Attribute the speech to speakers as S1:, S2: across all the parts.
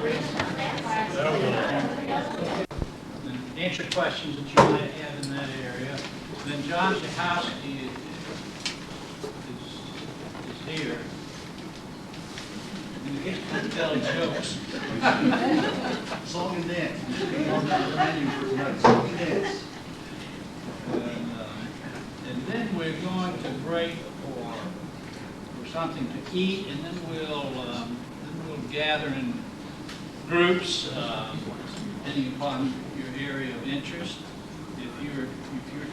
S1: And answer questions that you might have in that area. Then John Jahowski is here. He's been telling jokes.
S2: Song and dance. Song and dance.
S1: And then we're going to break for something to eat, and then we'll gather in groups, depending upon your area of interest. If you're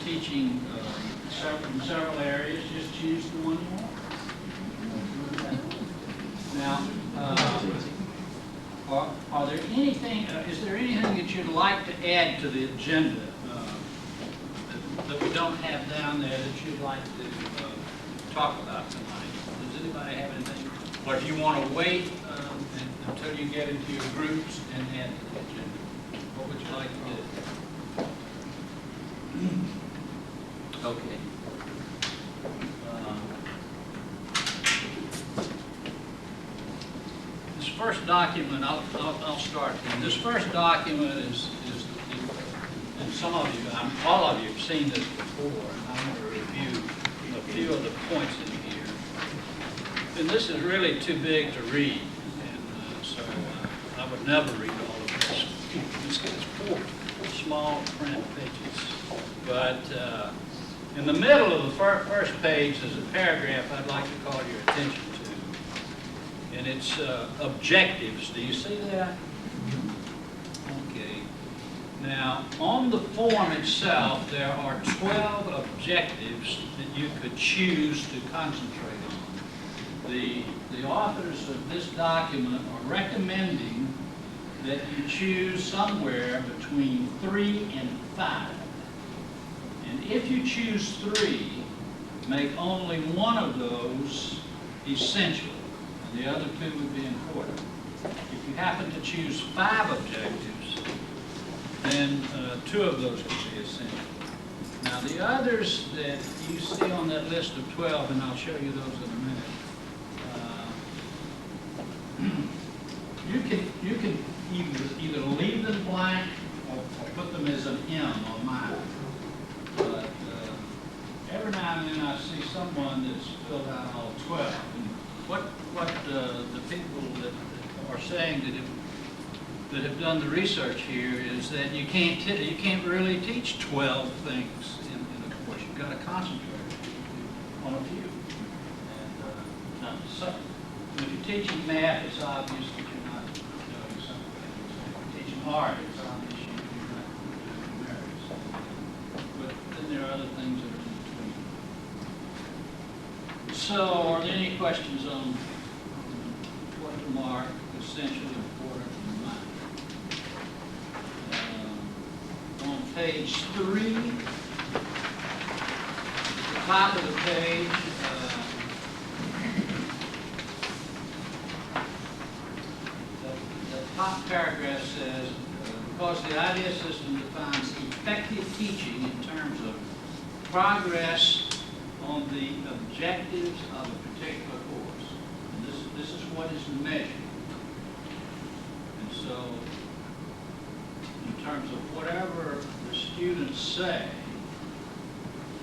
S1: teaching in several areas, just choose the one you want. Now, are there anything? Is there anything that you'd like to add to the agenda that we don't have down there that you'd like to talk about tonight? Does anybody have anything? Or if you want to wait until you get into your groups and add to the agenda, what would you like to do? Okay. This first document, I'll start. And this first document is and some of you, all of you have seen this before, and I'm going to review a few of the points in here. And this is really too big to read, and so I would never read all of this. It's 4 small print pages. But in the middle of the first page is a paragraph I'd like to call your attention to. And it's objectives. Do you see that? Okay. Now, on the form itself, there are 12 objectives that you could choose to concentrate on. The authors of this document are recommending that you choose somewhere between 3 and 5. And if you choose 3, make only one of those essential, and the other 2 would be important. If you happen to choose 5 objectives, then 2 of those could be essential. Now the others that you see on that list of 12, and I'll show you those in a minute, you can either leave them blank or put them as an M on mine. But every now and then I see someone that's filled out all 12. And what the people that are saying that have done the research here is that you can't really teach 12 things in a course. You've got to concentrate on a few. And if you're teaching math, it's obvious that you're not doing something. If you're teaching art, it's obvious you're not doing numerics. But then there are other things that are in between. So, are there any questions on what to mark essential, important, and minor? On page 3, at the top of the page, the top paragraph says, because the idea system defines effective teaching in terms of progress on the objectives of a particular course. And this is what is measured. And so, in terms of whatever the students say,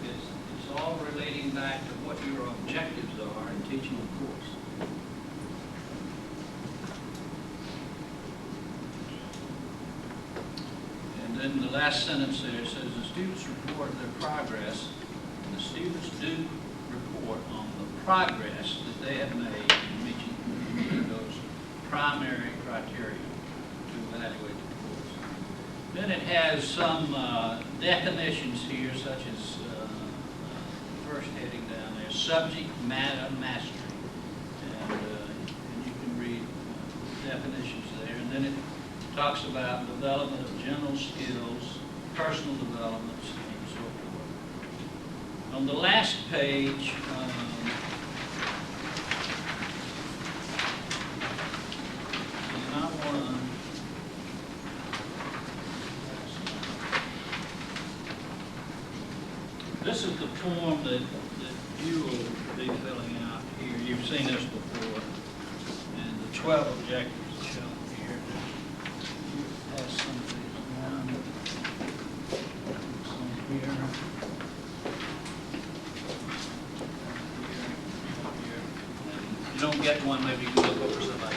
S1: it's all relating back to what your objectives are in teaching the course. And then the last sentence there says the students report their progress. The students do report on the progress that they have made in meeting those primary criteria to evaluate the course. Then it has some definitions here, such as the first heading down there, subject matter mastery. And you can read definitions there. And then it talks about development of general skills, personal development, and so forth. On the last page, this is the form that you will be filling out here. You've seen this before. And the 12 objectives are shown here. get one, maybe you can look over somebody.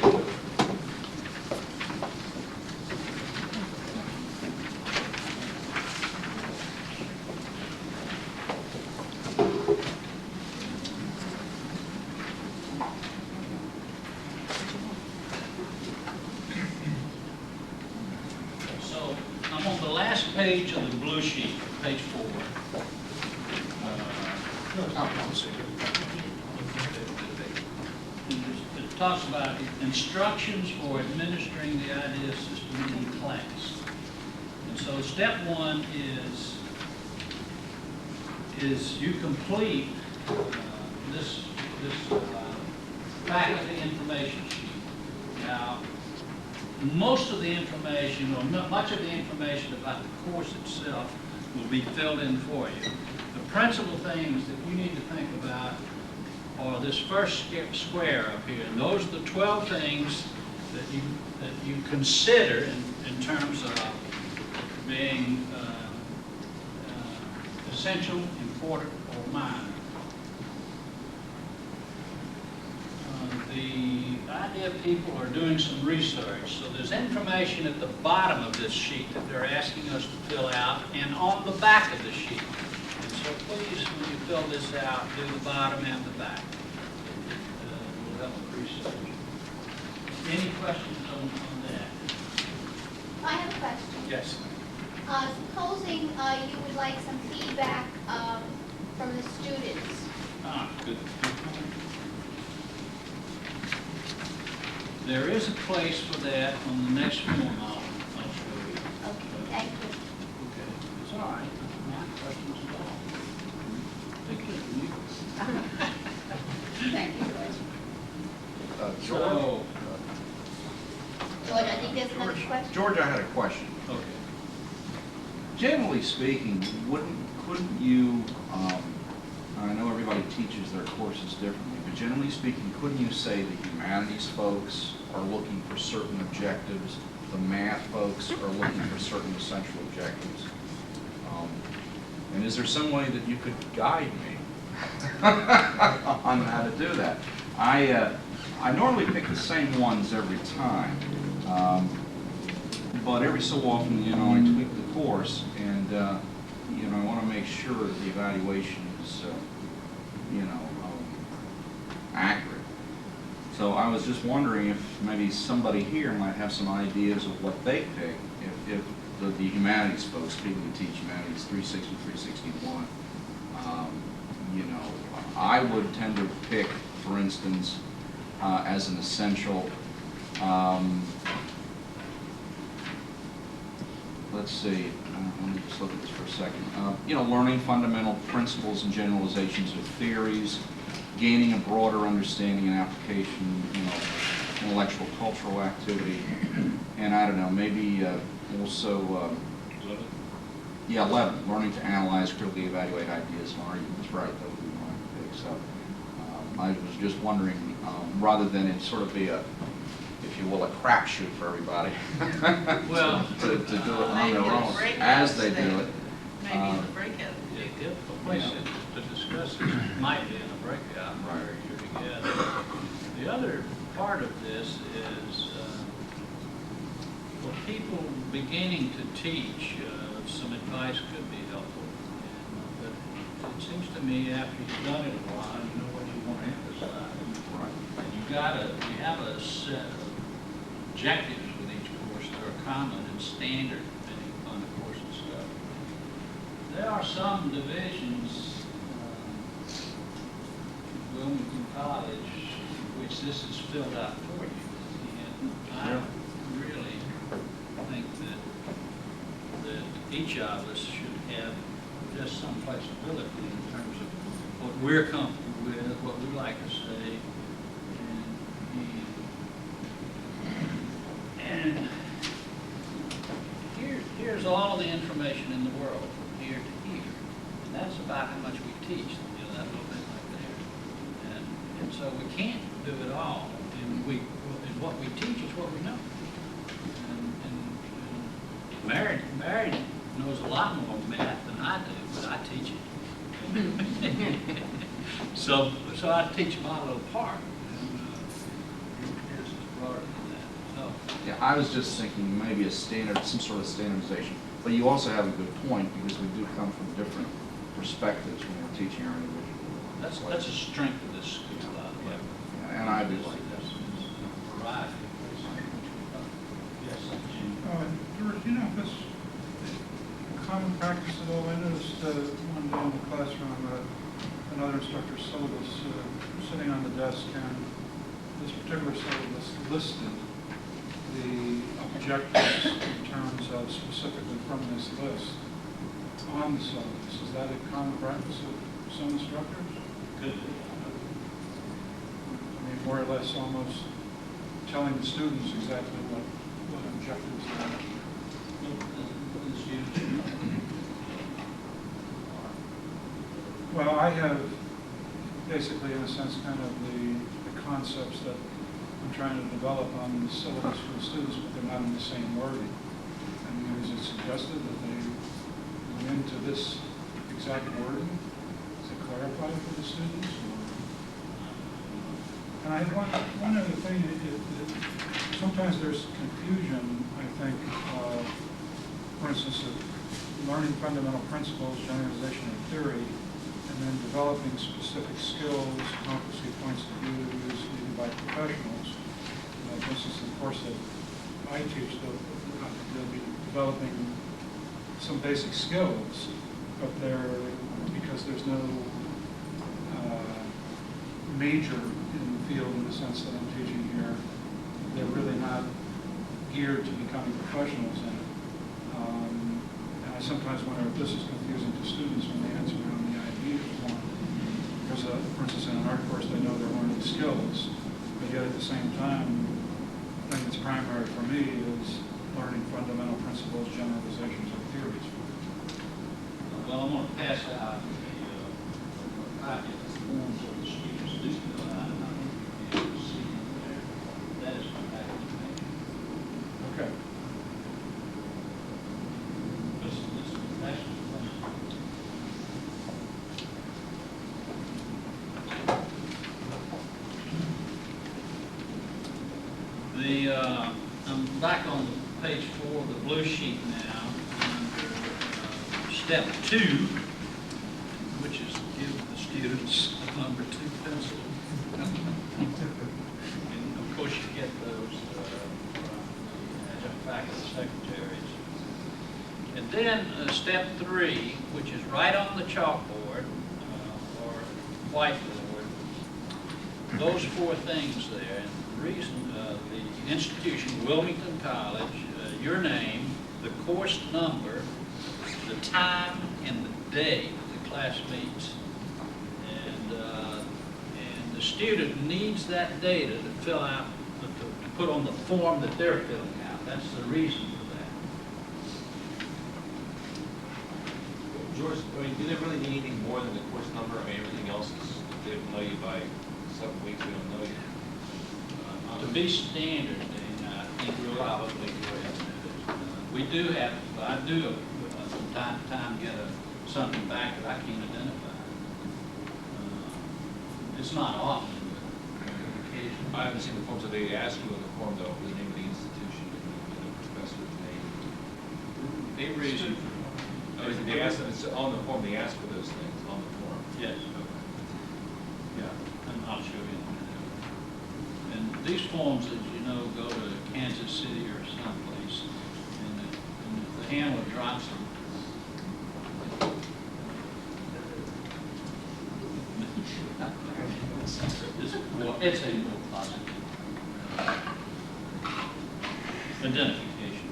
S1: So I'm on the last page of the blue sheet, page 4. It talks about instructions for administering the IDEA system in class. And so step 1 is you complete this faculty information sheet. Now, most of the information, or much of the information about the course itself will be filled in for you. The principal things that you need to think about are this first square up here. And those are the 12 things that you consider in terms of being essential, important, or minor. The IDEA people are doing some research, so there's information at the bottom of this sheet that they're asking us to fill out, and on the back of the sheet. And so please, when you fill this out, do the bottom and the back. We'll help with research. Any questions on that?
S3: I have a question.
S1: Yes.
S3: Supposing you would like some feedback from the students.
S1: Good. There is a place for that on the next form I'll show you.
S3: Okay, thank you.
S1: Okay, it's all right. Not questions at all. Thank you.
S3: Thank you, George.
S2: George?
S3: George, I think there's another question.
S4: George, I had a question.
S1: Okay.
S4: Generally speaking, couldn't you, I know everybody teaches their courses differently, but generally speaking, couldn't you say the humanities folks are looking for certain objectives, the math folks are looking for certain essential objectives? And is there some way that you could guide me on how to do that? I normally pick the same ones every time, but every so often, I tweak the course, and I want to make sure that the evaluation is, accurate. So I was just wondering if maybe somebody here might have some ideas of what they pick if the humanities folks, people who teach humanities 360, 361, I would tend to pick, for instance, as an essential, let's see, let me just look at this for a second. Learning fundamental principles and generalizations of theories, gaining a broader understanding and application, intellectual cultural activity, and I don't know, maybe also, 11, learning to analyze, critically evaluate ideas and arguments, right, that would be my pick. So I was just wondering, rather than it sort of be a, if you will, a crapshoot for everybody,
S1: Well,
S4: to do it on their own as they do it.
S5: Maybe in the breakout.
S1: If a place to discuss this might be in a breakout where you're together. The other part of this is for people beginning to teach, some advice could be helpful. But it seems to me after you've done it a while, you know what you want to emphasize.
S4: Right.
S1: And you have a set of objectives with each course that are common and standard depending upon the course and stuff. There are some divisions, Wilmington College, which this is filled out for you. And I really think that each of us should have just some flexibility in terms of what we're comfortable with, what we like to say, and here's all the information in the world from here to here. And that's about how much we teach, that little bit like there. And so we can't do it all. And what we teach is what we know. And Mary knows a lot more math than I do, but I teach it. So I teach my little part.
S4: Yeah, I was just thinking maybe a standard, some sort of standardization. But you also have a good point, because we do come from different perspectives when we're teaching our individual.
S1: That's a strength of this school, yeah.
S4: Yeah, and I do like that.
S1: Variety. Yes, Jim.
S5: George, do you know if this is common practice at all? I noticed one day in the classroom, another instructor's syllabus sitting on the desk, and this particular syllabus listed the objectives in terms of specifically from this list on the syllabus. Is that a common practice of some instructors?
S1: Could be.
S5: I mean, more or less almost telling the students exactly what objectives they are. Well, I have basically, in a sense, kind of the concepts that I'm trying to develop on the syllabus for the students, but they're not in the same wording. I mean, is it suggested that they go into this exact wording to clarify for the students? And I have one other thing. Sometimes there's confusion, I think, for instance, of learning fundamental principles, generalization, and theory, and then developing specific skills, competency points of view used either by professionals. For instance, the course that I teach, they'll be developing some basic skills, but because there's no major in the field in the sense that I'm teaching here, they're really not geared to becoming professionals in it. And I sometimes wonder if this is confusing to students when they answer on the IB form. Because, for instance, in an art course, they know they're learning skills, but yet at the same time, the thing that's primary for me is learning fundamental principles, generalizations, and theories.
S1: Well, I'm going to pass out the copy of the forms of the students do fill out, and I think you'll be able to see in there. That is my back information.
S5: Okay.
S1: This is actually I'm back on page 4 of the blue sheet now, under step 2, which is give the students a number 2 pencil. And of course you get those from the adjunct faculty secretaries. And then step 3, which is right on the chalkboard or whiteboard, those 4 things there. And the reason, the institution, Wilmington College, your name, the course number, the time and the day the class meets. And the student needs that data to fill out, to put on the form that they're filling out. That's the reason for that.
S6: George, I mean, do they really need anything more than the course number? I mean, everything else is, they don't know you by 7 weeks, we don't know you.
S1: To be standard, then I think we'll probably go ahead and do it. We do have, I do from time to time get something back that I can't identify. It's not often, but occasionally.
S6: I haven't seen the form, so they ask you on the form though, the name of the institution and the professor's name.
S1: They reason.
S6: Oh, they ask, it's on the form, they ask for those things on the form.
S1: Yes. Okay. Yeah, and I'll show you in a minute. And these forms, as you know, go to Kansas City or someplace, and if the handler drops them, it's a real positive identification.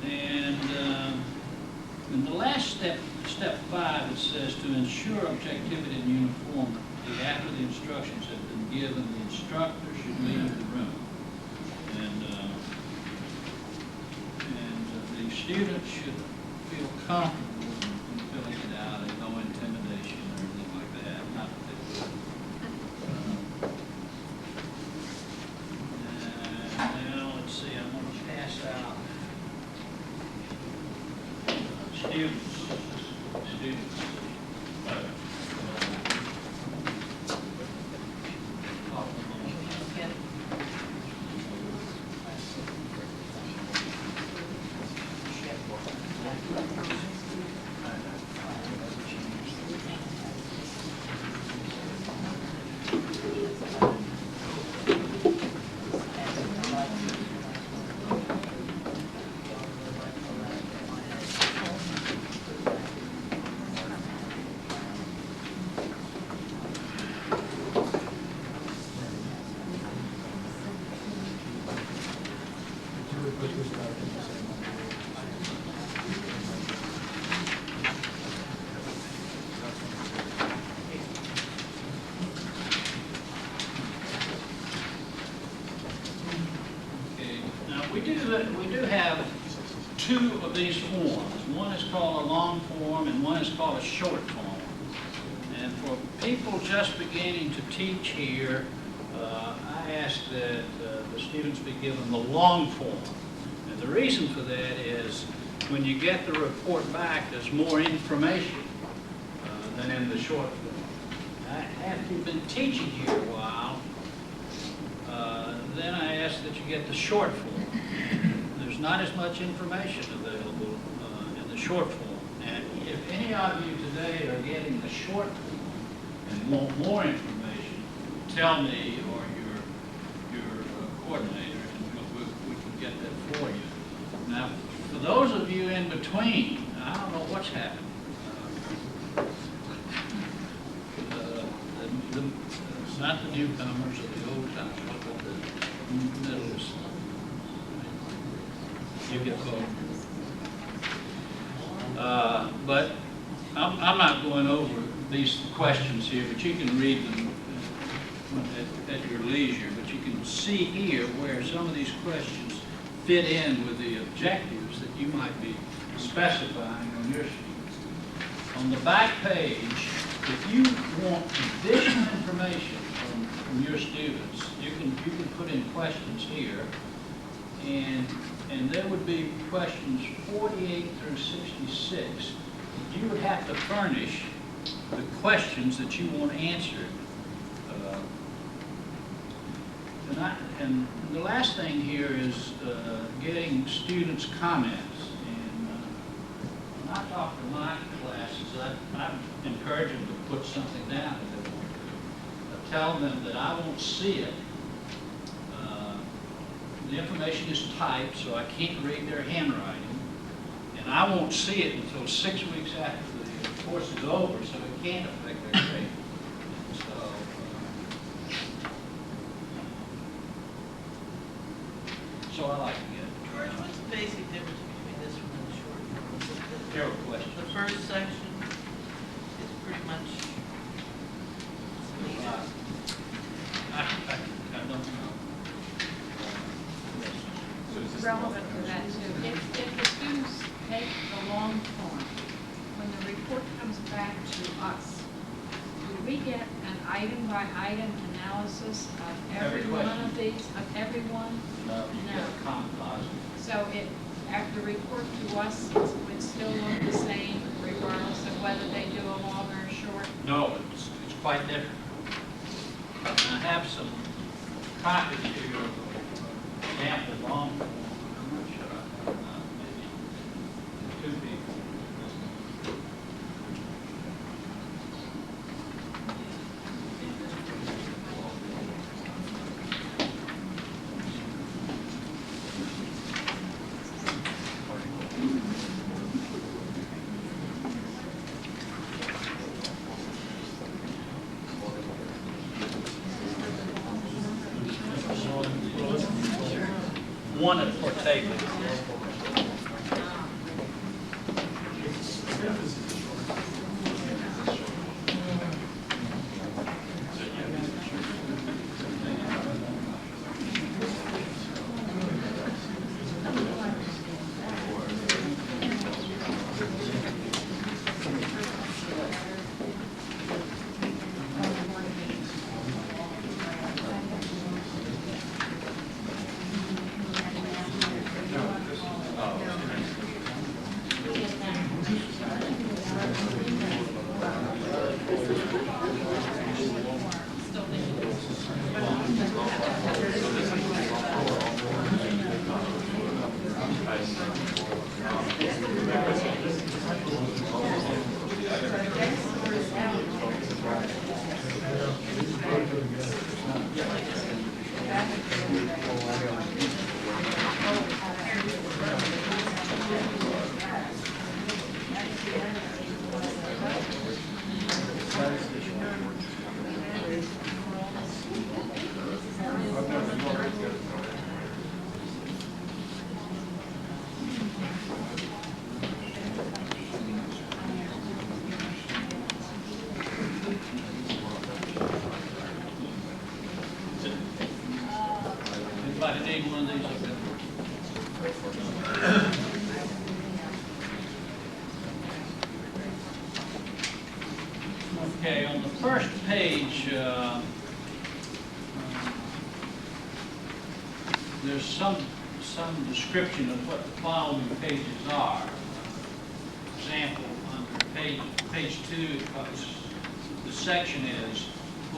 S1: And in the last step, step 5, it says to ensure objectivity and uniformity after the instructions have been given, the instructor should leave the room. And the student should feel comfortable in filling it out and no intimidation or anything like that. Not that they would. Now, let's see, I'm going to pass out students. Okay, now we do have two of these forms. One is called a long form and one is called a short form. And for people just beginning to teach here, I ask that the students be given the long form. And the reason for that is when you get the report back, there's more information than in the short form. After you've been teaching here a while, then I ask that you get the short form. There's not as much information available in the short form. And if any of you today are getting the short form and want more information, tell me or your coordinator, and we can get that for you. Now, for those of you in between, I don't know what's happening. Not the newcomers or the old timers, but the middles. You get both. But I'm not going over these questions here, but you can read them at your leisure. But you can see here where some of these questions fit in with the objectives that you might be specifying on your sheets. On the back page, if you want additional information from your students, you can put in questions here, and there would be questions 48 through 66. You would have to furnish the questions that you want answered. And the last thing here is getting students' comments. And when I talk to my classes, I encourage them to put something down if they want to. I tell them that I won't see it. The information is typed, so I can't read their handwriting. And I won't see it until 6 weeks after the course is over, so it can't affect their grade. So I like to get it.
S7: George, what's the basic difference between this one and the short one?
S1: There were questions.
S7: The first section is pretty much.
S1: I don't know.
S8: Relevant to that too. If the students take the long form, when the report comes back to us, do we get an item-by-item analysis of every
S1: Every
S8: one
S1: question.
S8: of these, of every one?
S1: No, you get a composite.
S8: So after the report to us, it would still look the same regardless of whether they do a long or a short?
S1: No, it's quite different. I have some copies here of example long form. I'm not sure I have maybe 2 people. One per table. Okay, on the first page, there's some description of what the following pages are. Example, under page 2, the section is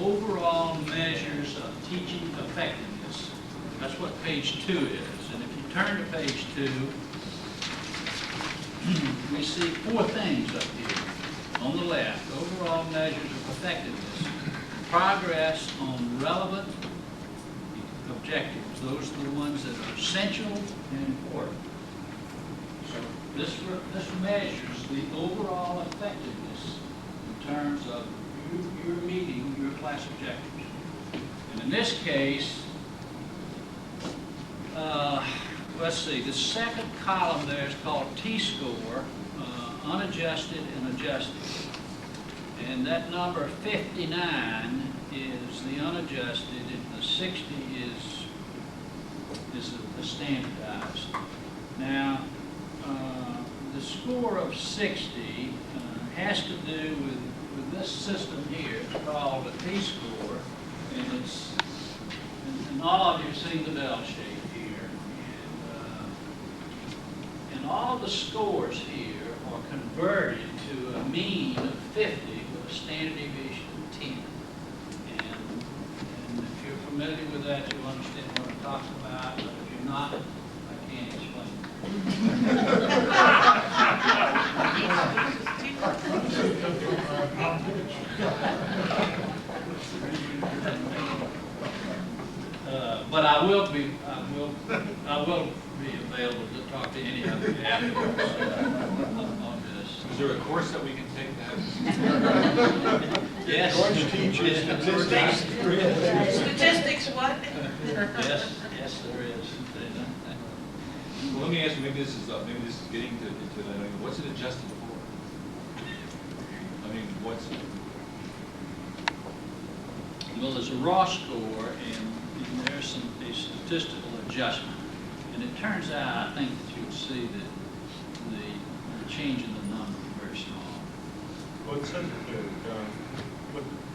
S1: overall measures of teaching effectiveness. That's what page 2 is. And if you turn to page 2, we see 4 things up here. On the left, overall measures of effectiveness, progress on relevant objectives. Those are the ones that are essential and important. So this measures the overall effectiveness in terms of your meeting your class objectives. And in this case, let's see, the second column there is called T-score, unadjusted and adjusted. And that number 59 is the unadjusted, and the 60 is the standardized. Now, the score of 60 has to do with this system here. It's called a T-score, and all of you have seen the bell shape here. And all the scores here are converted to a mean of 50 with a standard deviation of 10. And if you're familiar with that, you'll understand what I'm talking about. But if you're not, I can't explain. But I will be available to talk to any of you afterwards on this.
S6: Is there a course that we can take that?
S1: Yes.
S2: Going to teach you statistics.
S7: Statistics, what?
S1: Yes, there is.
S6: Well, let me ask you, maybe this is getting into that. I mean, what's it adjusted for? I mean,
S1: Well, there's a raw score, and there's a statistical adjustment. And it turns out, I think that you would see that the change in the number is very small.
S9: Well, it says it there,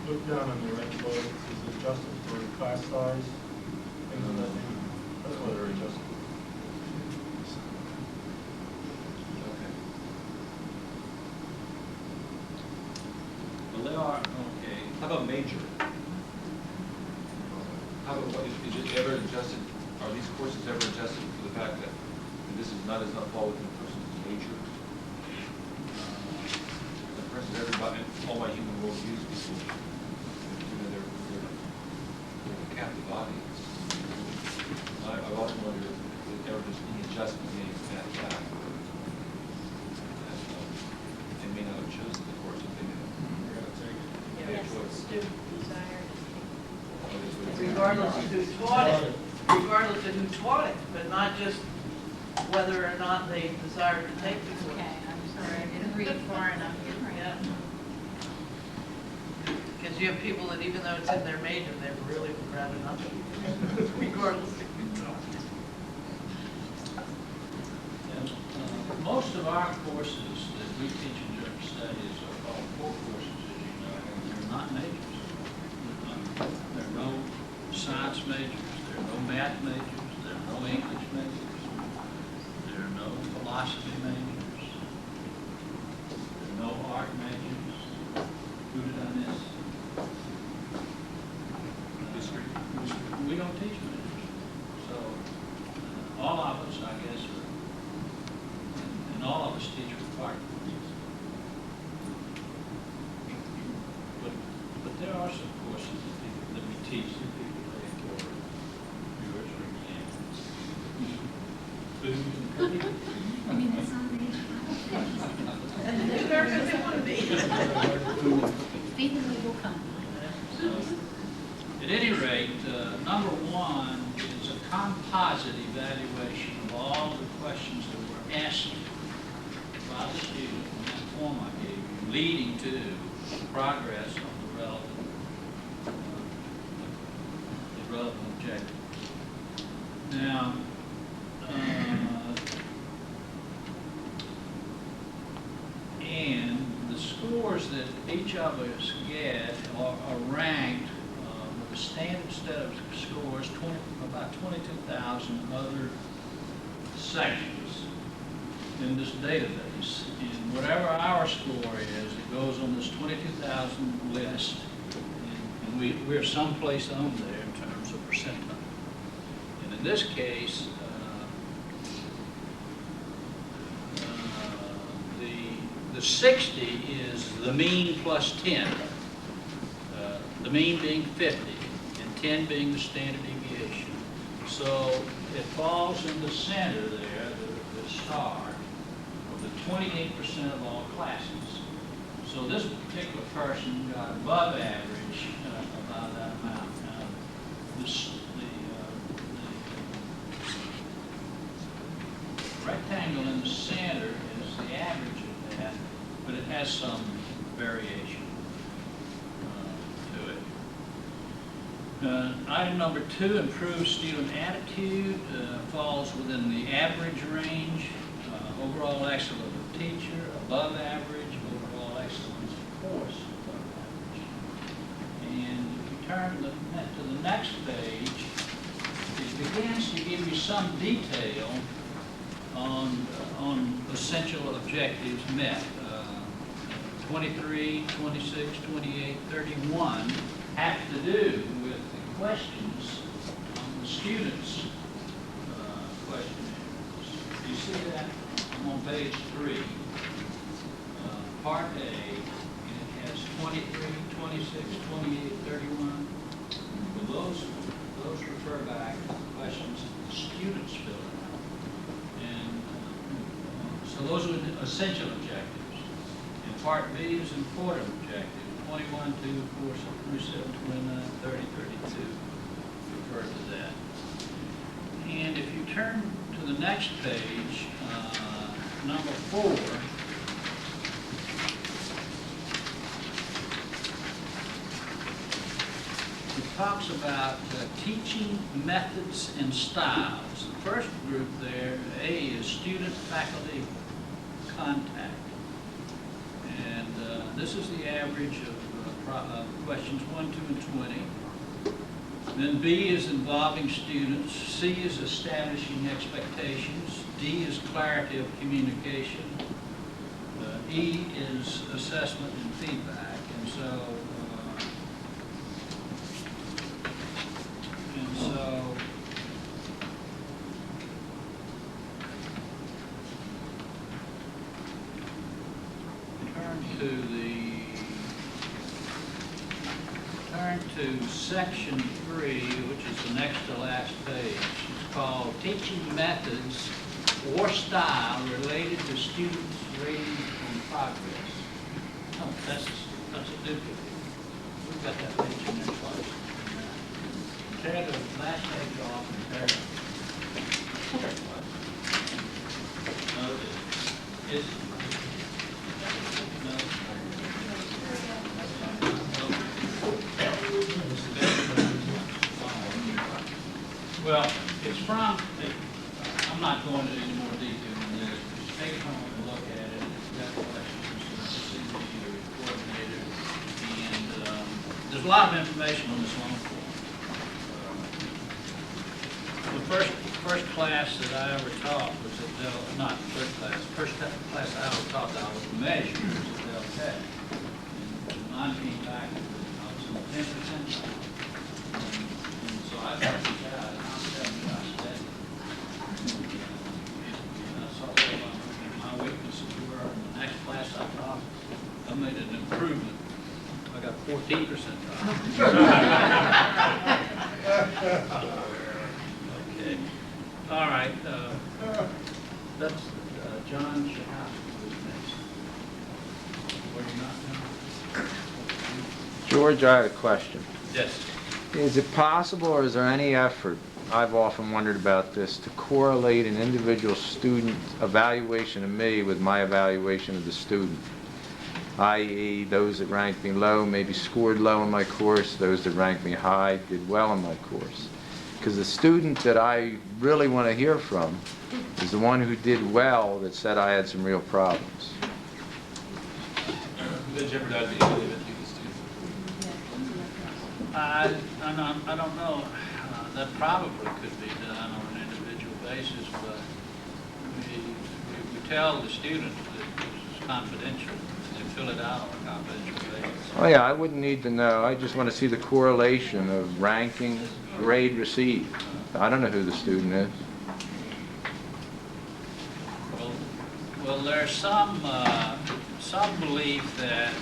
S9: look down on the red board, it says adjusted for class size, things of that nature. That's what they're adjusted.
S1: Well, they are, okay.
S6: How about major? How about, is it ever adjusted, are these courses ever adjusted for the fact that this does not fall within the person's major? The person, everybody, all my human world views people, they're a captive audience. I've often wondered if there ever just any adjustment made to that fact. They may not have chosen the course if they didn't.
S7: Yes, student desire.
S6: Regardless
S7: Regardless of who taught it, regardless of who taught it, but not just whether or not they desire to take the course.
S8: Okay, I'm sorry, I didn't read far enough.
S7: Yeah. Because you have people that even though it's in their major, they really would rather not, regardless of who taught it.
S1: And, most of our courses that we teach in general studies are called core courses, as you know, and they're not majors. There are no science majors, there are no math majors, there are no English majors, there are no philosophy majors, there are no art majors. Who did I miss?
S6: History.
S1: We don't teach majors. So all of us, I guess, and all of us teach required courses. But there are some courses that we teach that people take for yours, for example. Food and cooking.
S8: I mean, that's not
S7: And they're there because they want to be.
S8: Feed the will come.
S1: So, at any rate, number 1 is a composite evaluation of all the questions that were asked by the student in that form I gave you, leading to progress on the relevant objective. Now, each of us get are ranked with a standard set of scores, about 22,000 other sections in this database. And whatever our score is, it goes on this 22,000 list, and we're someplace on there in terms of percentile. And in this case, the 60 is the mean plus 10, the mean being 50, and 10 being the standard deviation. So it falls in the center there, the star, of the 28% of all classes. So this particular person got above average about that amount. Now, the rectangle in the center is the average of that, but it has some variation to it. Item number 2, improve student attitude, falls within the average range. Overall excellence of teacher, above average. Overall excellence of course, above average. And if you turn to the next page, it begins to give you some detail on essential objectives met. 23, 26, 28, 31 have to do with the questions on the students' questionnaires. You see that? I'm on page 3, part A, and it has 23, 26, 28, 31. Well, those refer back to the questions that the students fill out. And so those are the essential objectives. And part B is important objectives, 21, 2, 4, 27, 29, 30, 32 refer to that. And if you turn to the next page, number 4, it talks about teaching methods and styles. The first group there, A, is student-faculty contact. And this is the average of questions 1, 2, and 20. Then B is involving students. C is establishing expectations. D is clarity of communication. E is assessment and feedback. And so turn to section 3, which is the next to last page. It's called Teaching Methods or Style Related to Students' Ratings and Progress. Oh, that's a duplicate. We've got that page in there twice. Tear the last page off and tear it. No, it's well, it's from, I'm not going into any more detail than this, but just take it home and look at it. If you've got questions, see the coordinator. And there's a lot of information on this long form. The first class that I ever taught was at Del, not first class I ever taught that I was measured was at Del Tech. And mine came back, I was in the 10th percentile. And so I thought this out. My weaknesses were in the next class I taught, I made an improvement. I got 14%. Okay. All right. That's John Shahowski was next. Were you not now?
S10: George, I had a question.
S1: Yes.
S10: Is it possible, or is there any effort, I've often wondered about this, to correlate an individual student evaluation of me with my evaluation of the student? I.e., those that ranked me low maybe scored low in my course, those that ranked me high did well in my course. Because the student that I really want to hear from is the one who did well that said I had some real problems.
S6: That jeopardizes the
S1: I don't know. That probably could be done on an individual basis, but we tell the students that it's confidential. They fill it out on a confidential basis.
S10: Oh, yeah, I wouldn't need to know. I just want to see the correlation of ranking, grade received. I don't know who the student is.
S1: Well, there's some belief that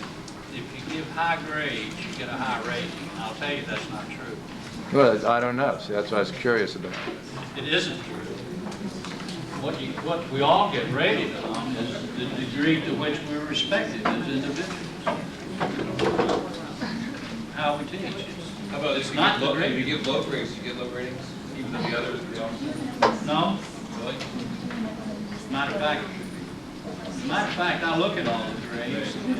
S1: if you give high grades, you get a high rating. I'll tell you that's not true.
S10: Well, I don't know. See, that's what I was curious about.
S1: It isn't true. What we all get rated on is the degree to which we're respected as individuals. How we teach.
S6: How about if you give low grades, you get low ratings, even though the others don't?
S1: No?
S6: Really?
S1: Matter of fact, I look at all the grades, and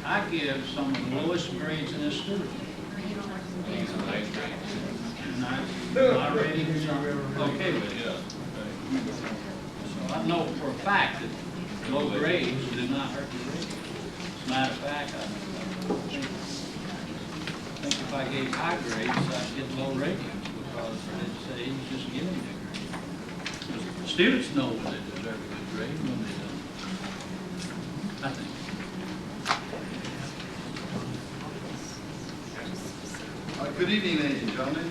S1: I give some of the lowest grades in this school.
S6: These are nice grades.
S1: And my ratings are okay with it.
S6: Yeah.
S1: So I know for a fact that low grades do not hurt your ratings. As a matter of fact, I think if I gave high grades, I'd get low ratings because they'd say he's just giving me a grade. The students know when they deserve a good grade and when they don't. I think.
S2: Good evening, ladies and gentlemen.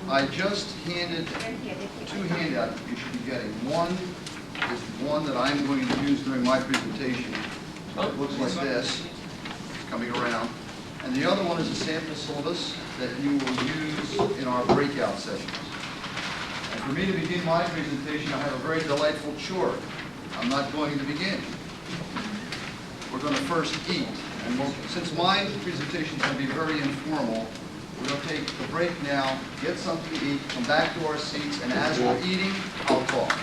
S2: I just handed two handouts you should be getting. One is the one that I'm going to use during my presentation. It looks like this, coming around. And the other one is a sample syllabus that you will use in our breakout sessions. And for me to begin my presentation, I have a very delightful chore. I'm not going to begin. We're going to first eat. And since my presentation is going to be very informal, we're going to take the break now, get something to eat, come back to our seats, and as we're eating, I'll talk.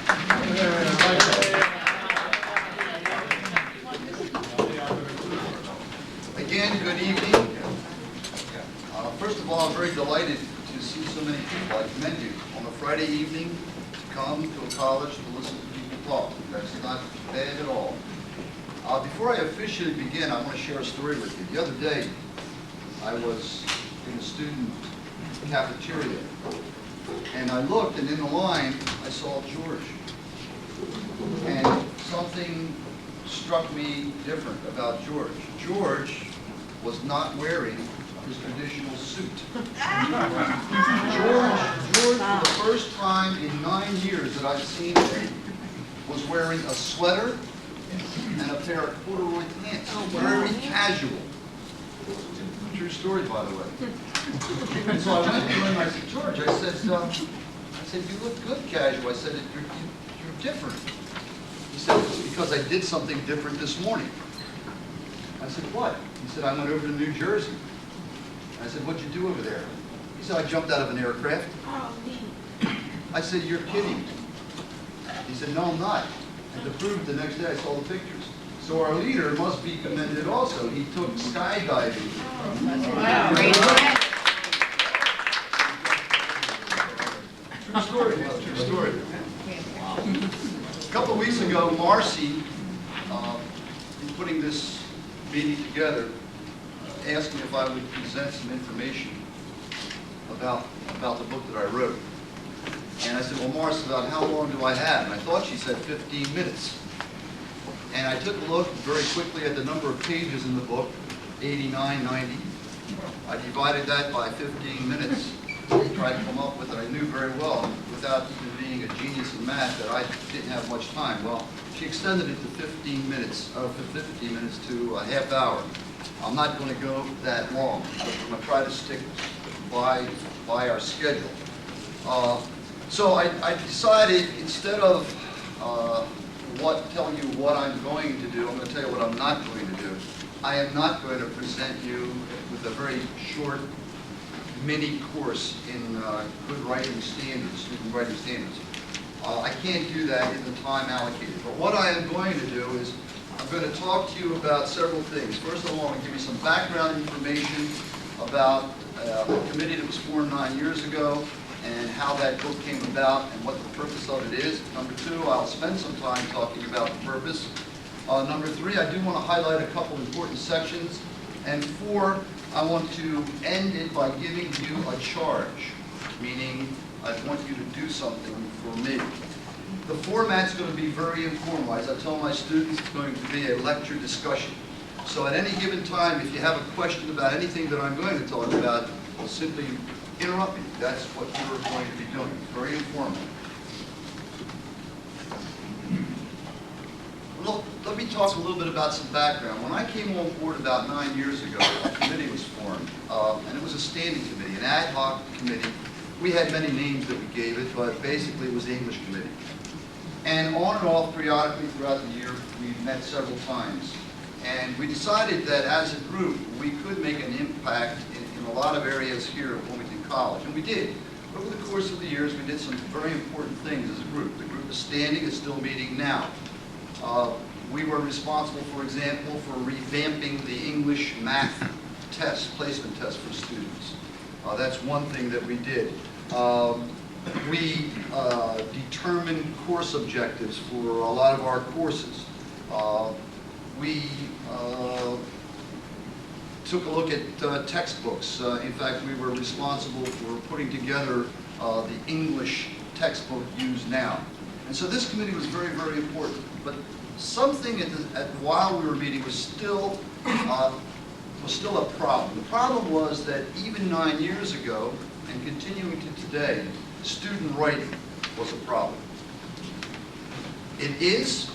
S2: Again, good evening. First of all, I'm very delighted to see so many people. I commend you on a Friday evening to come to a college to listen to people talk. That's not bad at all. Before I officially begin, I want to share a story with you. The other day, I was in a student cafeteria, and I looked, and in the line, I saw George. And something struck me different about George. George was not wearing his traditional suit. George, for the first time in 9 years that I've seen him, was wearing a sweater and a pair of corduroy pants. Very casual. True story, by the way. And so I went to him and I said, George, I said, you look good casual. I said, you're different. He said, it's because I did something different this morning. I said, what? He said, I went over to New Jersey. I said, what'd you do over there? He said, I jumped out of an aircraft. I said, you're kidding. He said, no, I'm not. And to prove it, the next day I saw the pictures. So our leader must be commended also. He took skydiving. True story, true story. A couple of weeks ago, Marcy, in putting this meeting together, asked me if I would present some information about the book that I wrote. And I said, well, Marcy, about how long do I have? And I thought she said 15 minutes. And I took a look very quickly at the number of pages in the book, 89, 90. I divided that by 15 minutes to try to come up with it. I knew very well, without even being a genius in math, that I didn't have much time. Well, she extended it to 15 minutes, to a half hour. I'm not going to go that long. I'm going to try to stick by our schedule. So I decided, instead of telling you what I'm going to do, I'm going to tell you what I'm not going to do. I am not going to present you with a very short mini course in good writing standards, student writing standards. I can't do that in the time allocated. But what I am going to do is I'm going to talk to you about several things. First of all, I'm going to give you some background information about a committee that was formed 9 years ago and how that book came about and what the purpose of it is. Number two, I'll spend some time talking about the purpose. Number three, I do want to highlight a couple important sections. And 4, I want to end it by giving you a charge, meaning I want you to do something for me. The format's going to be very informal. As I tell my students, it's going to be a lecture discussion. So at any given time, if you have a question about anything that I'm going to talk about, simply interrupt me. That's what you're going to be doing. It's very informal. Well, let me talk a little bit about some background. When I came on board about 9 years ago, a committee was formed, and it was a standing committee, an ad hoc committee. We had many names that we gave it, but basically it was the English committee. And on and off, periodically throughout the year, we met several times. And we decided that as a group, we could make an impact in a lot of areas here at Wilmington College, and we did. Over the course of the years, we did some very important things as a group. The group is standing, is still meeting now. We were responsible, for example, for revamping the English math test, placement test for students. That's one thing that we did. We determined course objectives for a lot of our courses. We took a look at textbooks. In fact, we were responsible for putting together the English textbook used now. And so this committee was very, very important. But something while we were meeting was still a problem. The problem was that even 9 years ago, and continuing to today, student writing was a problem. It's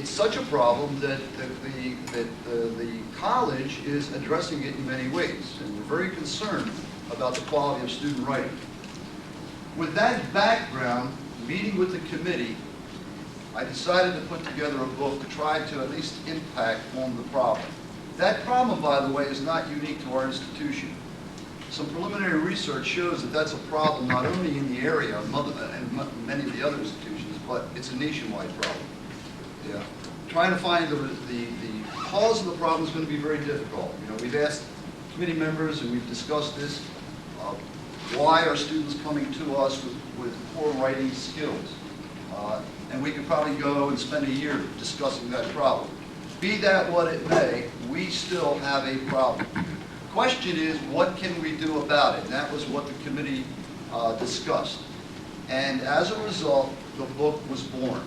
S2: such a problem that the college is addressing it in many ways, and we're very concerned about the quality of student writing. With that background, meeting with the committee, I decided to put together a book to try to at least impact on the problem. That problem, by the way, is not unique to our institution. Some preliminary research shows that that's a problem not only in the area and many of the other institutions, but it's a nationwide problem. Yeah. Trying to find the cause of the problem is going to be very difficult. You know, we've asked committee members and we've discussed this. Why are students coming to us with poor writing skills? And we could probably go and spend a year discussing that problem. Be that what it may, we still have a problem. The question is, what can we do about it? And that was what the committee discussed. And as a result, the book was born.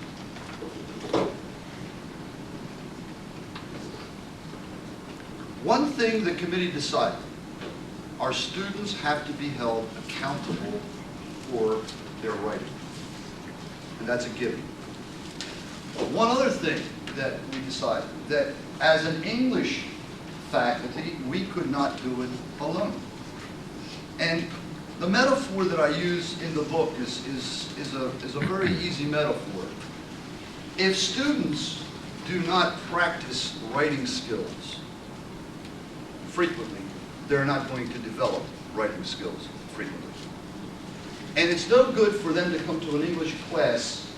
S2: One thing the committee decided, our students have to be held accountable for their writing. And that's a given. One other thing that we decided, that as an English faculty, we could not do it alone. And the metaphor that I use in the book is a very easy metaphor. If students do not practice writing skills frequently, they're not going to develop writing skills frequently. And it's no good for them to come to an English class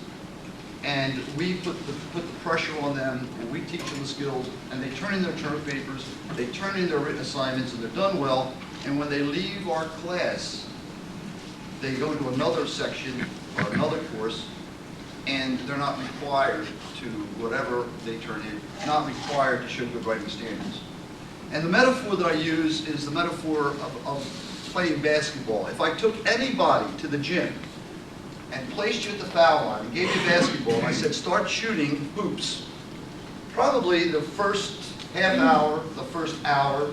S2: and we put the pressure on them and we teach them the skills and they turn in their term papers, they turn in their written assignments and they're done well, and when they leave our class, they go to another section or another course and they're not required to, whatever they turn in, not required to show good writing standards. And the metaphor that I use is the metaphor of playing basketball. If I took anybody to the gym and placed you at the foul line and gave you a basketball and I said start shooting hoops, probably the first half hour, the first hour,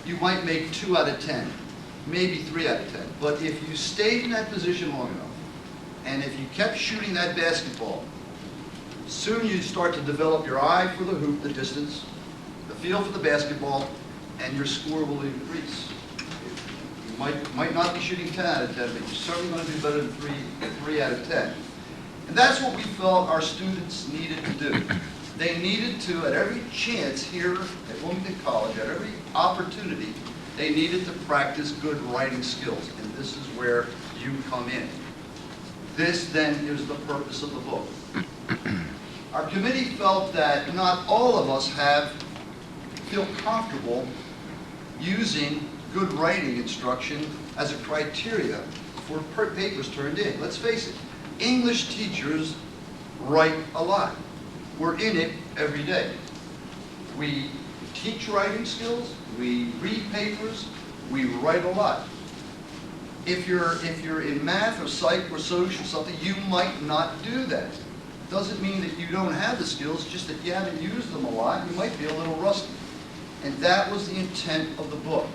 S2: you might make 2 out of 10, maybe 3 out of 10. But if you stayed in that position long enough, and if you kept shooting that basketball, soon you'd start to develop your eye for the hoop, the distance, the feel for the basketball, and your score will increase. You might not be shooting 10 out of 10, but you're certainly going to do better than 3 out of 10. And that's what we felt our students needed to do. They needed to, at every chance here at Wilmington College, at every opportunity, they needed to practice good writing skills. And this is where you come in. This, then, is the purpose of the book. Our committee felt that not all of us feel comfortable using good writing instruction as a criteria for papers turned in. Let's face it, English teachers write a lot. We're in it every day. We teach writing skills, we read papers, we write a lot. If you're in math or psych or social something, you might not do that. Doesn't mean that you don't have the skills, just that you haven't used them a lot, you might be a little rusty. And that was the intent of the book.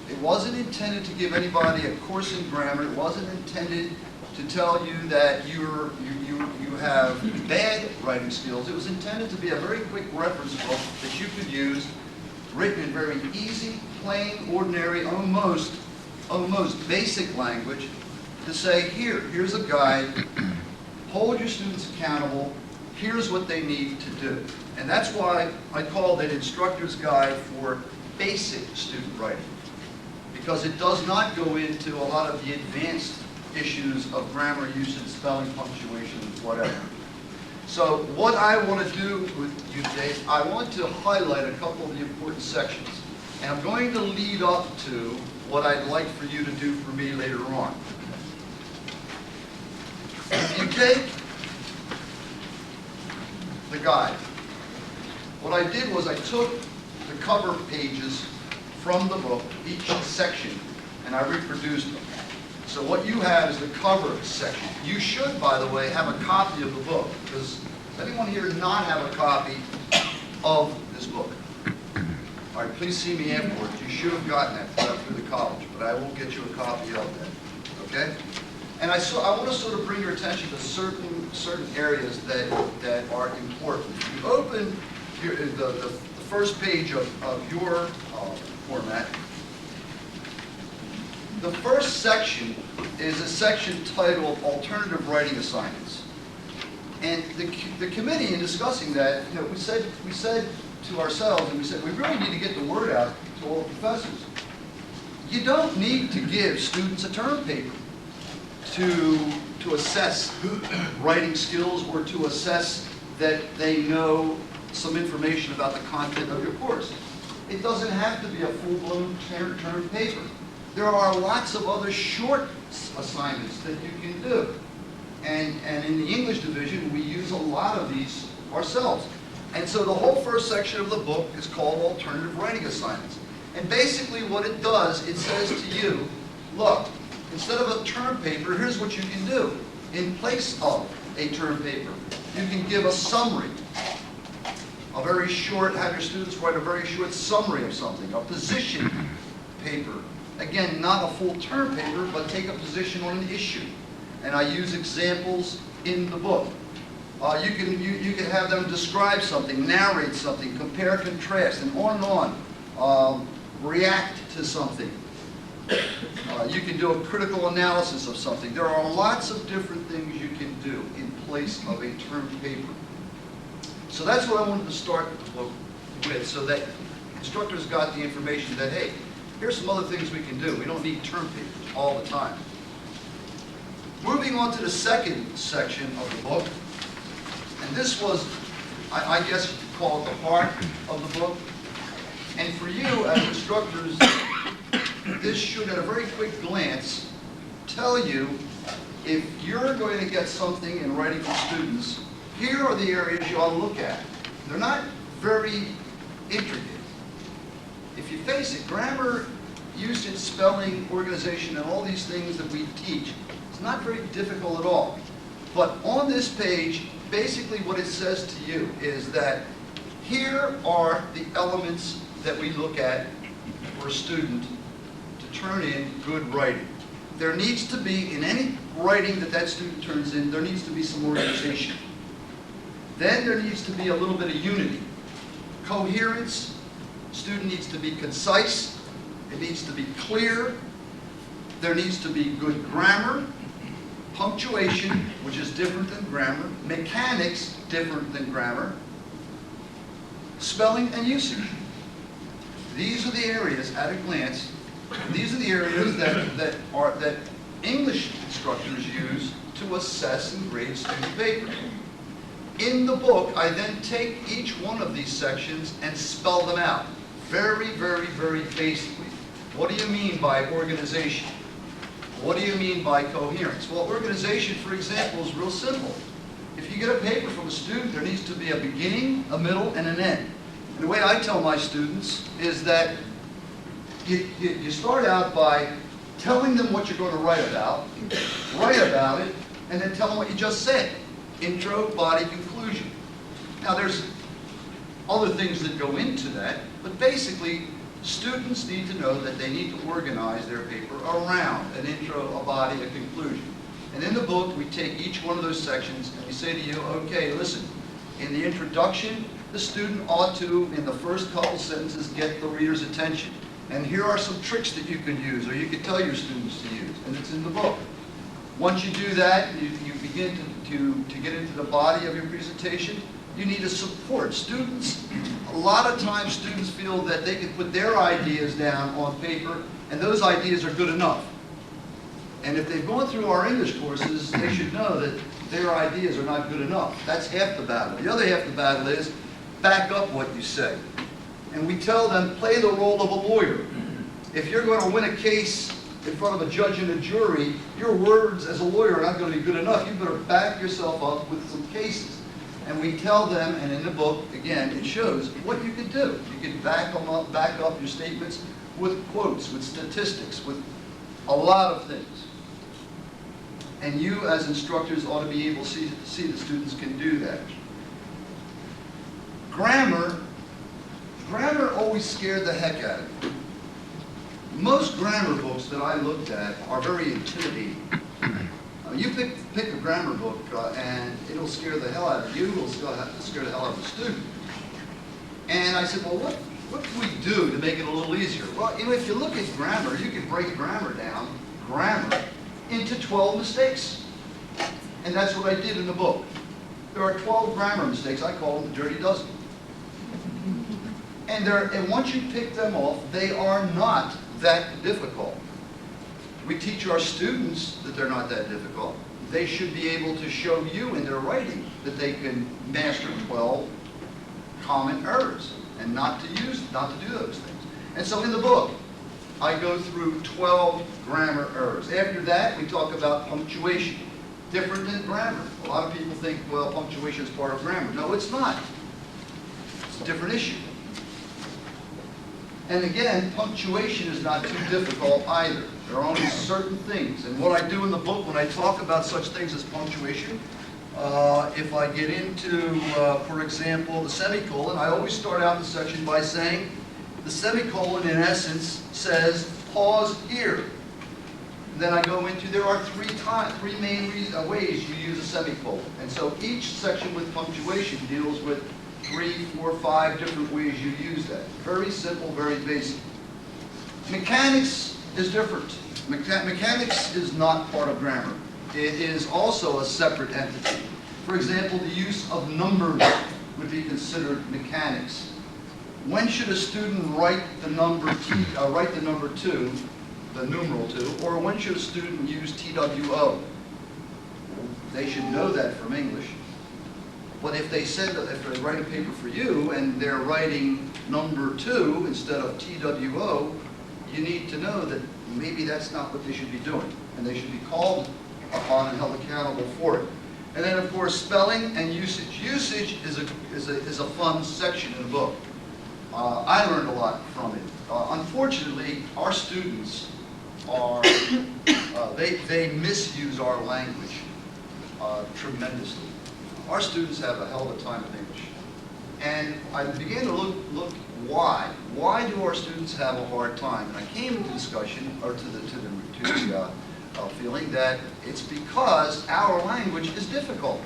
S2: It wasn't intended to give anybody a course in grammar. It wasn't intended to tell you that you have bad writing skills. It was intended to be a very quick reference book that you could use, written in very easy, plain, ordinary, almost basic language, to say, here's a guide, hold your students accountable, here's what they need to do. And that's why I called it Instructor's Guide for Basic Student Writing, because it does not go into a lot of the advanced issues of grammar, usage, spelling, punctuation, whatever. So what I want to do with you today, I want to highlight a couple of the important sections. And I'm going to lead up to what I'd like for you to do for me later on. If you take the guide, what I did was I took the cover pages from the book, each section, and I reproduced them. So what you have is the cover section. You should, by the way, have a copy of the book. Does anyone here not have a copy of this book? All right, please see me afterwards. You should have gotten that through the college, but I will get you a copy of that. Okay? And I want to sort of bring your attention to certain areas that are important. If you open the first page of your format, the first section is a section titled Alternative Writing Assignments. And the committee, in discussing that, we said to ourselves, and we said, we really need to get the word out to all the professors. You don't need to give students a term paper to assess writing skills or to assess that they know some information about the content of your course. It doesn't have to be a full-blown term paper. There are lots of other short assignments that you can do. And in the English division, we use a lot of these ourselves. And so the whole first section of the book is called Alternative Writing Assignments. And basically what it does, it says to you, look, instead of a term paper, here's what you can do. In place of a term paper, you can give a summary. A very short, have your students write a very short summary of something, a position paper. Again, not a full term paper, but take a position on an issue. And I use examples in the book. You can have them describe something, narrate something, compare, contrast, and on. React to something. You can do a critical analysis of something. There are lots of different things you can do in place of a term paper. So that's what I wanted to start the book with, so that instructors got the information that, hey, here's some other things we can do. We don't need term papers all the time. Moving on to the second section of the book, and this was, I guess you could call it the heart of the book. And for you as instructors, this should at a very quick glance tell you if you're going to get something in writing for students, here are the areas you ought to look at. They're not very intricate. If you face it, grammar, usage, spelling, organization, and all these things that we teach, it's not very difficult at all. But on this page, basically what it says to you is that here are the elements that we look at for a student to turn in good writing. There needs to be, in any writing that student turns in, there needs to be some organization. Then there needs to be a little bit of unity. Coherence, student needs to be concise, it needs to be clear, there needs to be good grammar, punctuation, which is different than grammar, mechanics, different than grammar, spelling and usage. These are the areas, at a glance, these are the areas that English instructors use to assess and grade student paper. In the book, I then take each one of these sections and spell them out. Very, very, very basically. What do you mean by organization? What do you mean by coherence? Well, organization, for example, is real simple. If you get a paper from a student, there needs to be a beginning, a middle, and an end. And the way I tell my students is that you start out by telling them what you're going to write about it, and then tell them what you just said. Intro, body, conclusion. Now there's other things that go into that, but basically students need to know that they need to organize their paper around an intro, a body, a conclusion. And in the book, we take each one of those sections and we say to you, okay, listen, in the introduction, the student ought to, in the first couple sentences, get the reader's attention. And here are some tricks that you can use, or you can tell your students to use, and it's in the book. Once you do that, you begin to get into the body of your presentation. You need a support. Students, a lot of times students feel that they can put their ideas down on paper, and those ideas are good enough. And if they've gone through our English courses, they should know that their ideas are not good enough. That's half the battle. The other half the battle is back up what you say. And we tell them, play the role of a lawyer. If you're going to win a case in front of a judge and a jury, your words as a lawyer are not going to be good enough. You better back yourself up with some cases. And we tell them, and in the book, again, it shows what you can do. You can back up your statements with quotes, with statistics, with a lot of things. And you, as instructors, ought to be able to see that students can do that. Grammar always scared the heck out of me. Most grammar books that I looked at are very intimidating. You pick a grammar book and it'll scare the hell out of you, it'll scare the hell out of the student. And I said, well, what can we do to make it a little easier? Well, if you look at grammar, you can break grammar down, into 12 mistakes. And that's what I did in the book. There are 12 grammar mistakes. I call them the dirty dozen. And once you pick them off, they are not that difficult. We teach our students that they're not that difficult. They should be able to show you in their writing that they can master 12 common errors and not to do those things. And so in the book, I go through 12 grammar errors. After that, we talk about punctuation. Different than grammar. A lot of people think, well, punctuation is part of grammar. No, it's not. It's a different issue. And again, punctuation is not too difficult either. There are only certain things. And what I do in the book when I talk about such things as punctuation, if I get into, for example, the semicolon, I always start out the section by saying, the semicolon in essence says, pause here. Then I go into, there are three main ways you use a semicolon. And so each section with punctuation deals with 3, 4, 5 different ways you use that. Very simple, very basic. Mechanics is different. Mechanics is not part of grammar. It is also a separate entity. For example, the use of numbers would be considered mechanics. When should a student write the number 2, the numeral 2, or when should a student use TWO? They should know that from English. But if they're writing a paper for you and they're writing number 2 instead of TWO, you need to know that maybe that's not what they should be doing, and they should be called upon and held accountable for it. And then, of course, spelling and usage. Usage is a fun section in the book. I learned a lot from it. Unfortunately, our students they misuse our language tremendously. Our students have a hell of a time with English. And I began to look why. Why do our students have a hard time? And I came to discussion, or to the feeling that it's because our language is difficult.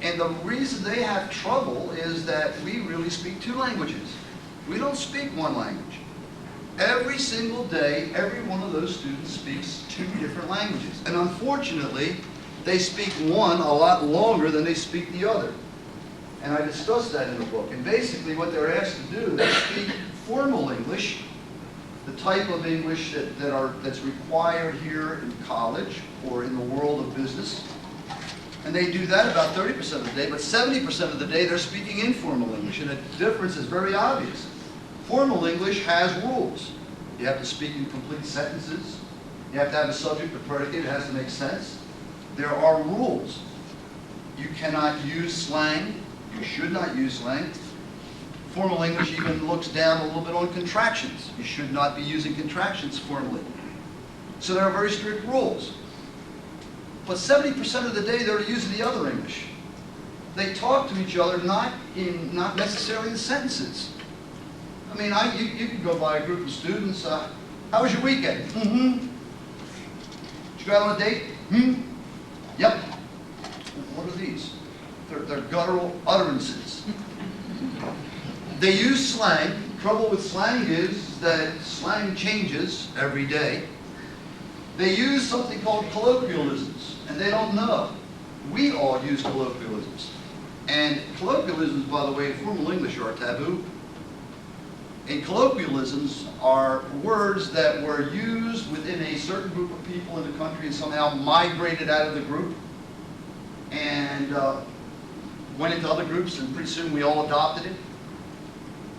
S2: And the reason they have trouble is that we really speak 2 languages. We don't speak 1 language. Every single day, every one of those students speaks 2 different languages. And unfortunately, they speak one a lot longer than they speak the other. And I discussed that in the book. And basically what they're asked to do, they speak formal English, the type of English that's required here in college or in the world of business. And they do that about 30% of the day, but 70% of the day they're speaking informal English. And the difference is very obvious. Formal English has rules. You have to speak in complete sentences. You have to have a subject or predicate. It has to make sense. There are rules. You cannot use slang. You should not use slang. Formal English even looks down a little bit on contractions. You should not be using contractions formally. So there are very strict rules. But 70% of the day they're using the other English. They talk to each other not necessarily in sentences. I mean, you could go by a group of students. How was your weekend? Mm-hmm. Did you go out on a date? Yep. What are these? They're guttural utterances. They use slang. Trouble with slang is that slang changes every day. They use something called colloquialisms, and they don't know. We all use colloquialisms. And colloquialisms, by the way, in formal English are taboo. And colloquialisms are words that were used within a certain group of people in the country and somehow migrated out of the group and went into other groups, and pretty soon we all adopted it.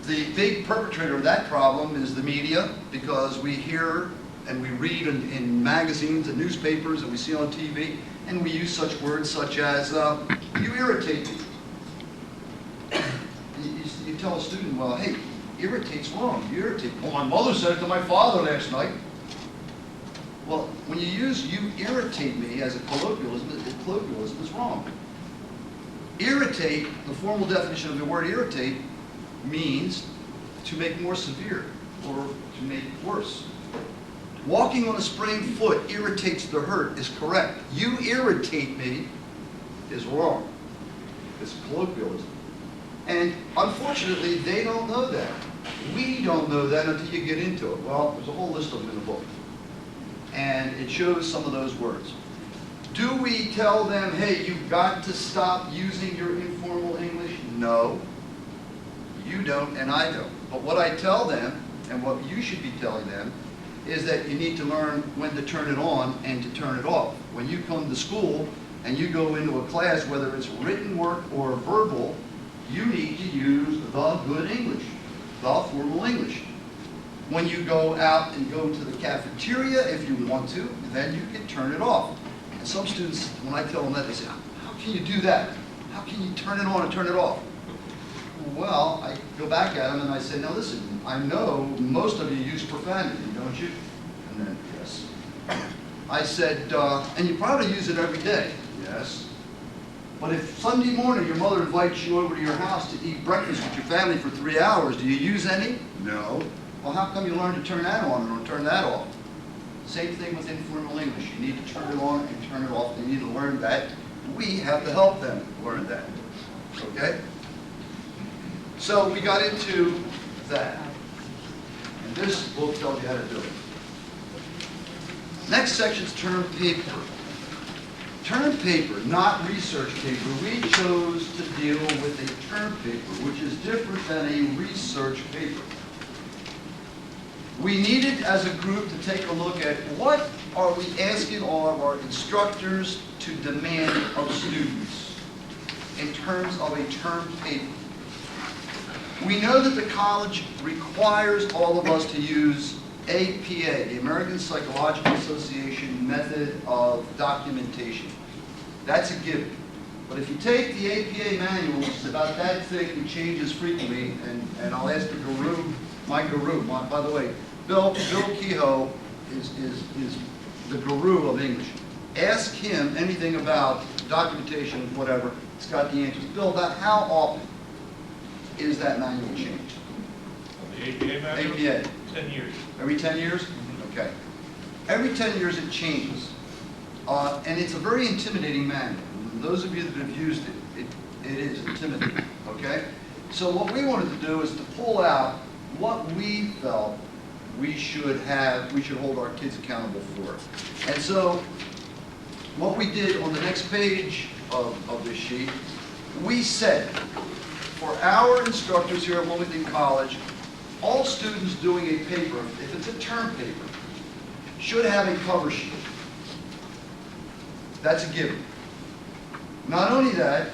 S2: The big perpetrator of that problem is the media, because we hear and we read in magazines and newspapers and we see on TV, and we use such words such as, you irritate me. You tell a student, well, hey, irritate's wrong. You irritate. Well, my mother said it to my father last night. Well, when you use "you irritate me" as a colloquialism, colloquialism is wrong. Irritate, the formal definition of the word irritate, means to make more severe or to make worse. Walking on a sprained foot irritates the hurt is correct. You irritate me is wrong. It's a colloquialism. And unfortunately, they don't know that. We don't know that until you get into it. Well, there's a whole list of them in the book. And it shows some of those words. Do we tell them, hey, you've got to stop using your informal English? No. You don't, and I don't. But what I tell them, and what you should be telling them, is that you need to learn when to turn it on and to turn it off. When you come to school and you go into a class, whether it's written work or verbal, you need to use the good English, the formal English. When you go out and go to the cafeteria, if you want to, then you can turn it off. And some students, when I tell them that, they say, how can you do that? How can you turn it on and turn it off? Well, I go back at them and I say, now listen, I know most of you use profanity, don't you? And then, yes. I said, and you probably use it every day. Yes. But if Sunday morning your mother invites you over to your house to eat breakfast with your family for 3 hours, do you use any? No. Well, how come you learn to turn that on or turn that off? Same thing with informal English. You need to turn it on and turn it off. They need to learn that. We have to help them learn that. Okay? So we got into that. And this book tells you how to do it. Next section is term paper. Term paper, not research paper. We chose to deal with a term paper, which is different than a research paper. We needed, as a group, to take a look at what are we asking all of our instructors to demand of students in terms of a term paper. We know that the college requires all of us to use APA, the American Psychological Association method of documentation. That's a given. But if you take the APA manual, which is about that thick and changes frequently, and I'll ask the guru, by the way, Bill Kehoe is the guru of English. Ask him anything about documentation, whatever, it's got the answers. Bill, about how often is that manual changed?
S9: The APA manual?
S2: APA.
S9: 10 years.
S2: Every 10 years? Okay. Every 10 years it changes. And it's a very intimidating manual. And those of you that have used it, it is intimidating. Okay? So what we wanted to do is to pull out what we felt we should hold our kids accountable for. And so what we did on the next page of this sheet, we said, for our instructors here at Wilmington College, all students doing a paper, if it's a term paper, should have a cover sheet. That's a given. Not only that,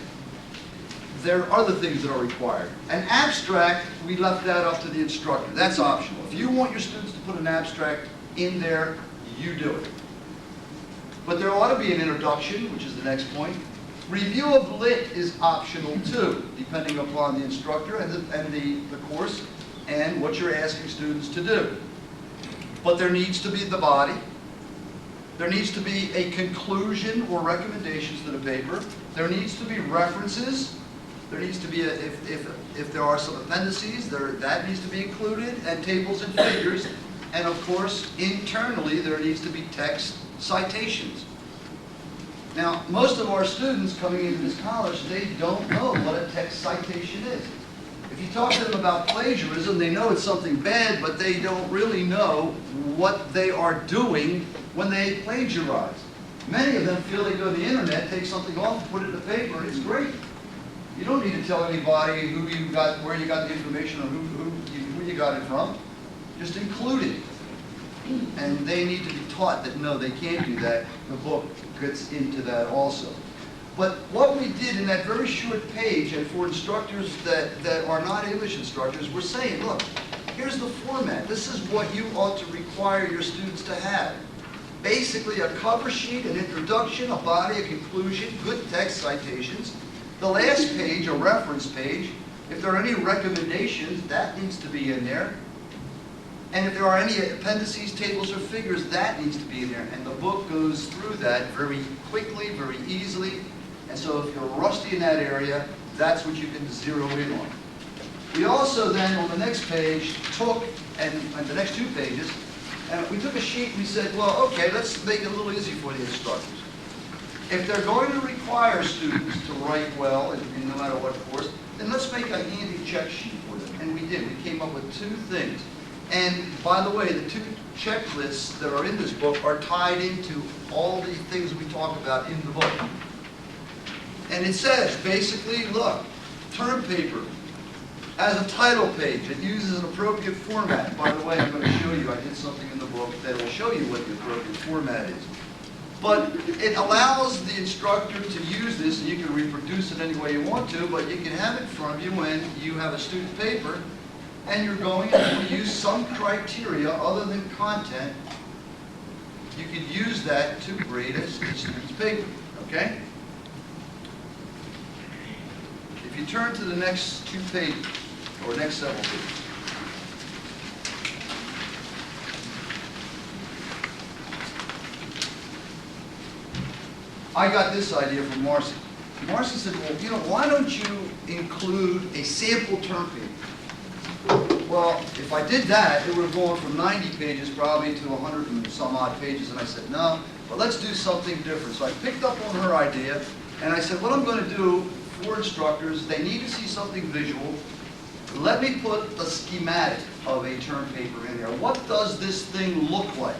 S2: there are other things that are required. An abstract, we left that up to the instructor. That's optional. If you want your students to put an abstract in there, you do it. But there ought to be an introduction, which is the next point, Review of lit is optional too, depending upon the instructor and the course and what you're asking students to do. But there needs to be the body. There needs to be a conclusion or recommendations to the paper. There needs to be references. There needs to be, if there are some appendices, that needs to be included, and tables and figures. And of course, internally, there needs to be text citations. Now, most of our students coming into this college, they don't know what a text citation is. If you talk to them about plagiarism, they know it's something bad, but they don't really know what they are doing when they plagiarize. Many of them feel they go to the internet, take something off, and put it in the paper, and it's great. You don't need to tell anybody who you got, where you got the information, or who you got it from. Just include it. And they need to be taught that no, they can't do that. The book gets into that also. But what we did in that very short page, and for instructors that are not English instructors, we're saying, look, here's the format. This is what you ought to require your students to have. Basically a cover sheet, an introduction, a body, a conclusion, good text citations. The last page, a reference page. If there are any recommendations, that needs to be in there. And if there are any appendices, tables, or figures, that needs to be in there. And the book goes through that very quickly, very easily. And so if you're rusty in that area, that's what you can zero in on. We also then, on the next page, took, and the next 2 pages, and we took a sheet and we said, well, okay, let's make it a little easy for the instructors. If they're going to require students to write well, in no matter what course, then let's make a handy check sheet for them. And we did. We came up with 2 things. And by the way, the 2 checklists that are in this book are tied into all the things we talk about in the book. And it says, basically, look, term paper as a title page. It uses an appropriate format. By the way, I'm going to show you, I did something in the book that will show you what the appropriate format is. But it allows the instructor to use this, and you can reproduce it any way you want to, but you can have it in front of you when you have a student paper, and you're going to use some criteria other than content. You could use that to grade a student's paper, okay? If you turn to the next 2 pages, or next several pages. I got this idea from Marcy. Marcy said, well, you know, why don't you include a sample term paper? Well, if I did that, it would have gone from 90 pages probably to 100 and some odd pages, and I said, no, but let's do something different. So I picked up on her idea, and I said, what I'm going to do for instructors, they need to see something visual. Let me put the schematic of a term paper in there. What does this thing look like?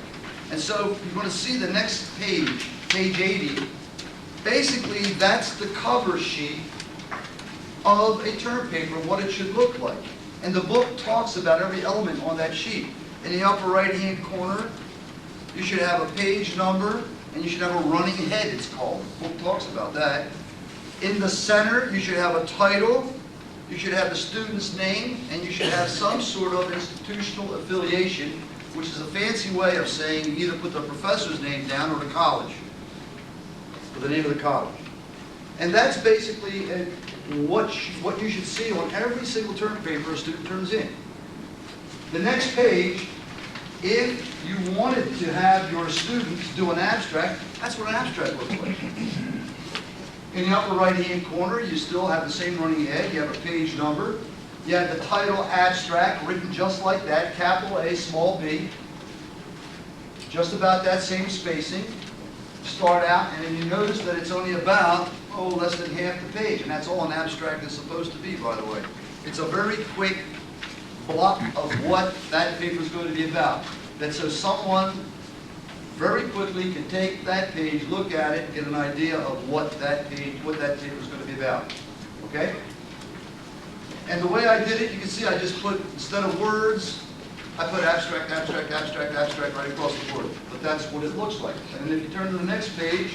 S2: And so you're going to see the next page, page 80. Basically, that's the cover sheet of a term paper, what it should look like. And the book talks about every element on that sheet. In the upper right-hand corner, you should have a page number, and you should have a running head, it's called. The book talks about that. In the center, you should have a title, you should have the student's name, and you should have some sort of institutional affiliation, which is a fancy way of saying you either put the professor's name down or the college, or the name of the college. And that's basically what you should see on every single term paper a student turns in. The next page, if you wanted to have your students do an abstract, that's what an abstract looks like. In the upper right-hand corner, you still have the same running head. You have a page number. You have the title abstract written just like that, capital A, small b. Just about that same spacing. Start out, and then you notice that it's only about, less than half the page. And that's all an abstract is supposed to be, by the way. It's a very quick block of what that paper is going to be about. That so someone very quickly can take that page, look at it, get an idea of what that paper is going to be about. Okay? And the way I did it, you can see I just put, instead of words, I put abstract, abstract, abstract, abstract right across the board. But that's what it looks like. And if you turn to the next page,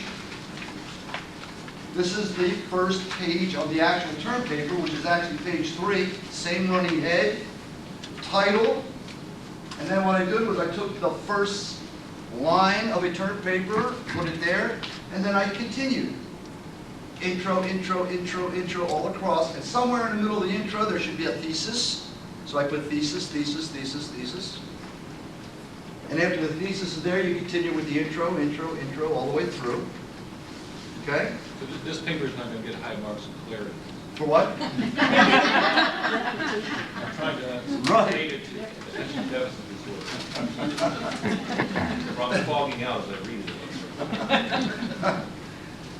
S2: this is the first page of the actual term paper, which is actually page 3, same running head, title, and then what I did was I took the first line of a term paper, put it there, and then I continued. intro, intro, intro, intro, all across, and somewhere in the middle of the intro, there should be a thesis. So I put thesis, thesis, thesis, thesis. And after the thesis is there, you continue with the intro, intro, intro, all the way through. Okay?
S6: So this paper is not going to get high marks of clarity.
S2: For what?
S6: I'm trying to
S2: Right.
S6: relate it to attention deficit disorder. I'm fogging out as I read it.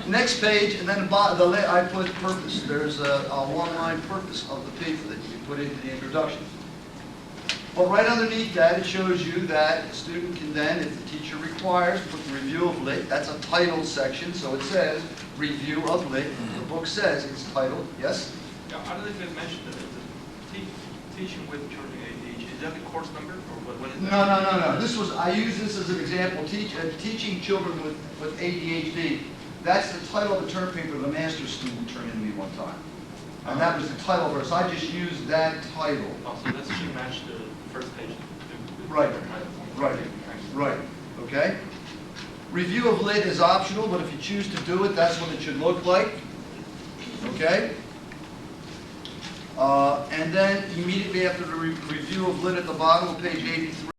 S2: Next page, and then I put purpose. There's a one-line purpose of the paper that you can put into the introduction. But right underneath that, it shows you that a student can then, if the teacher requires, put the review of lit. That's a titled section, so it says review of lit. The book says it's titled, yes?
S11: Yeah, I don't know if you mentioned that the teaching with children ADHD, is that the course number, or what is that?
S2: No. I use this as an example. Teaching children with ADHD. That's the title of the term paper the master's student turned in me one time. And that was the title of it, so I just used that title.
S11: Oh, so that's should match the first page.
S2: Right. Right, okay? Review of lit is optional, but if you choose to do it, that's what it should look like. Okay? And then immediately after the review of lit at the bottom of page 83,